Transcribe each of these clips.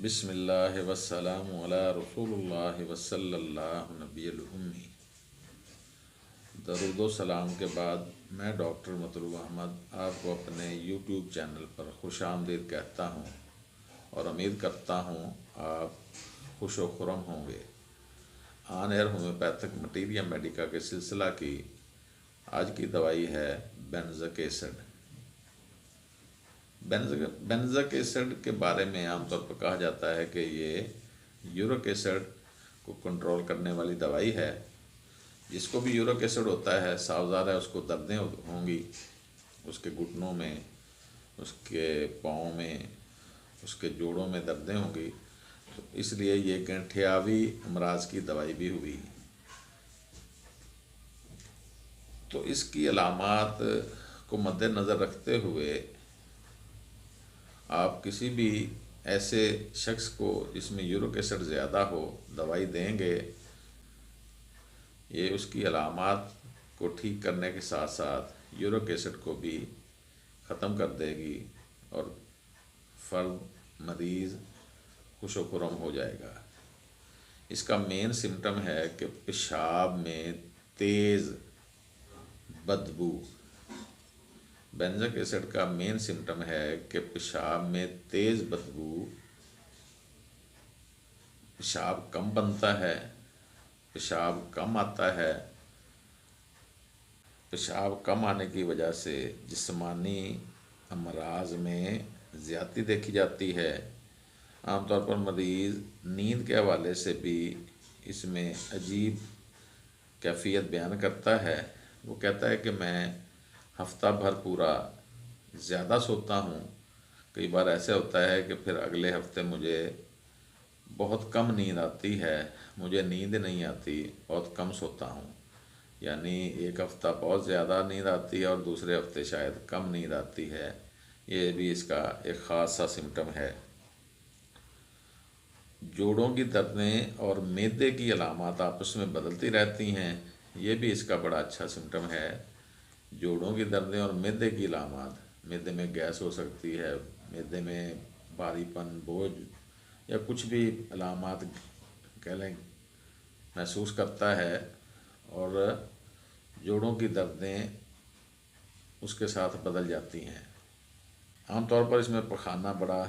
بسم اللہ والسلام علی رسول اللہ وصلی اللہ نبی الأمی۔ درود و سلام کے بعد میں ڈاکٹر مطلوب احمد آپ کو اپنے یوٹیوب چینل پر خوش آمدید کہتا ہوں اور امید کرتا ہوں آپ خوش و خرم ہوں گے۔ آن ایئر ہومیوپیتھک مٹیریا میڈیکا کے سلسلہ کی آج کی دوائی ہے بینزک ایسڈ۔ بینزک ایسڈ کے بارے میں عام طور پر کہا جاتا ہے کہ یہ یورک ایسڈ کو کنٹرول کرنے والی دوائی ہے۔ جس کو بھی یورک ایسڈ ہوتا ہے ساوزار ہے اس کو دردیں ہوں گی، اس کے گھٹنوں میں، اس کے پاؤں میں، اس کے جوڑوں میں دردیں ہوں گی، تو اس لیے یہ گنٹھیاوی امراض کی دوائی بھی ہوئی۔ تو اس کی علامات کو مد نظر رکھتے ہوئے آپ کسی بھی ایسے شخص کو جس میں یورک ایسڈ زیادہ ہو دوائی دیں گے، یہ اس کی علامات کو ٹھیک کرنے کے ساتھ ساتھ یورک ایسڈ کو بھی ختم کر دے گی اور فرد مریض خوش و خرم ہو جائے گا۔ اس کا مین سمٹم ہے کہ پیشاب میں تیز بدبو۔ بینزک ایسڈ کا مین سمٹم ہے کہ پیشاب میں تیز بدبو، پیشاب کم بنتا ہے، پیشاب کم آتا ہے۔ پیشاب کم آنے کی وجہ سے جسمانی امراض میں زیادتی دیکھی جاتی ہے۔ عام طور پر مریض نیند کے حوالے سے بھی اس میں عجیب کیفیت بیان کرتا ہے۔ وہ کہتا ہے کہ میں ہفتہ بھر پورا زیادہ سوتا ہوں، کئی بار ایسے ہوتا ہے کہ پھر اگلے ہفتے مجھے بہت کم نیند آتی ہے، مجھے نیند نہیں آتی، بہت کم سوتا ہوں۔ یعنی ایک ہفتہ بہت زیادہ نیند آتی ہے اور دوسرے ہفتے شاید کم نیند آتی ہے۔ یہ بھی اس کا ایک خاص سا سمٹم ہے۔ جوڑوں کی دردیں اور معدے کی علامات آپس میں بدلتی رہتی ہیں، یہ بھی اس کا بڑا اچھا سمٹم ہے۔ جوڑوں کی دردیں اور معدے کی علامات، معدے میں گیس ہو سکتی ہے، معدے میں بھاری پن، بوجھ یا کچھ بھی علامات کہہ لیں محسوس کرتا ہے، اور جوڑوں کی دردیں اس کے ساتھ بدل جاتی ہیں۔ عام طور پر اس میں پخانہ بڑا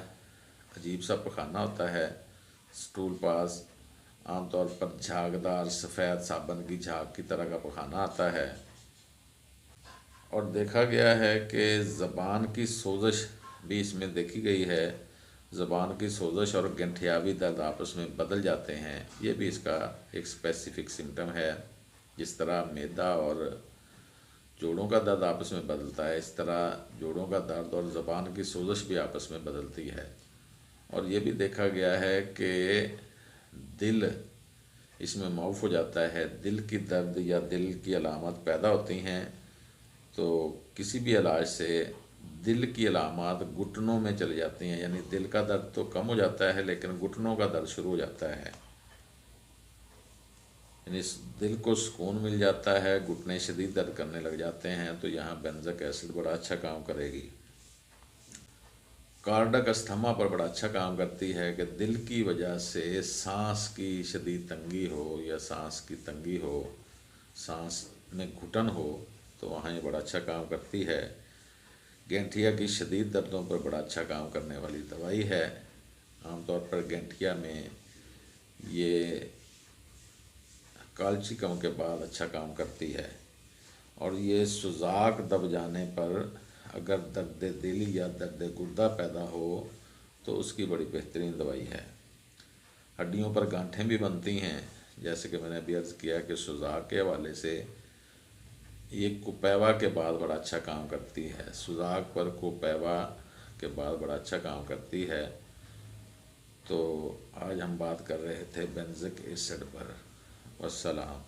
عجیب سا پخانہ ہوتا ہے، سٹول پاس، عام طور پر جھاگدار سفید صابن کی جھاگ کی طرح کا پخانہ آتا ہے، اور دیکھا گیا ہے کہ زبان کی سوزش بھی اس میں دیکھی گئی ہے۔ زبان کی سوزش اور گنٹھیاوی درد آپس میں بدل جاتے ہیں، یہ بھی اس کا ایک اسپیسیفک سمٹم ہے۔ جس طرح معدہ اور جوڑوں کا درد آپس میں بدلتا ہے، اس طرح جوڑوں کا درد اور زبان کی سوزش بھی آپس میں بدلتی ہے۔ اور یہ بھی دیکھا گیا ہے کہ دل اس میں معاف ہو جاتا ہے۔ دل کی درد یا دل کی علامات پیدا ہوتی ہیں تو کسی بھی علاج سے دل کی علامات گھٹنوں میں چلی جاتی ہیں، یعنی دل کا درد تو کم ہو جاتا ہے لیکن گھٹنوں کا درد شروع ہو جاتا ہے، یعنی دل کو سکون مل جاتا ہے، گھٹنے شدید درد کرنے لگ جاتے ہیں، تو یہاں بینزک ایسڈ بڑا اچھا کام کرے گی۔ کارڈک استھما پر بڑا اچھا کام کرتی ہے کہ دل کی وجہ سے سانس کی شدید تنگی ہو یا سانس کی تنگی ہو، سانس میں گھٹن ہو، تو وہاں یہ بڑا اچھا کام کرتی ہے۔ گینٹھیا کی شدید دردوں پر بڑا اچھا کام کرنے والی دوائی ہے۔ عام طور پر گینٹھیا میں یہ کالچیکم کے بعد اچھا کام کرتی ہے، اور یہ سوزاک دب جانے پر اگر درد دل یا درد گردہ پیدا ہو تو اس کی بڑی بہترین دوائی ہے۔ ہڈیوں پر گانٹھیں بھی بنتی ہیں، جیسے کہ میں نے ابھی عرض کیا کہ سوزاک کے حوالے سے یہ کوپیوا کے بعد بڑا اچھا کام کرتی ہے۔ سوزاک پر کوپیوا کے بعد بڑا اچھا کام کرتی ہے۔ تو آج ہم بات کر رہے تھے بینزک ایسڈ پر۔ والسلام۔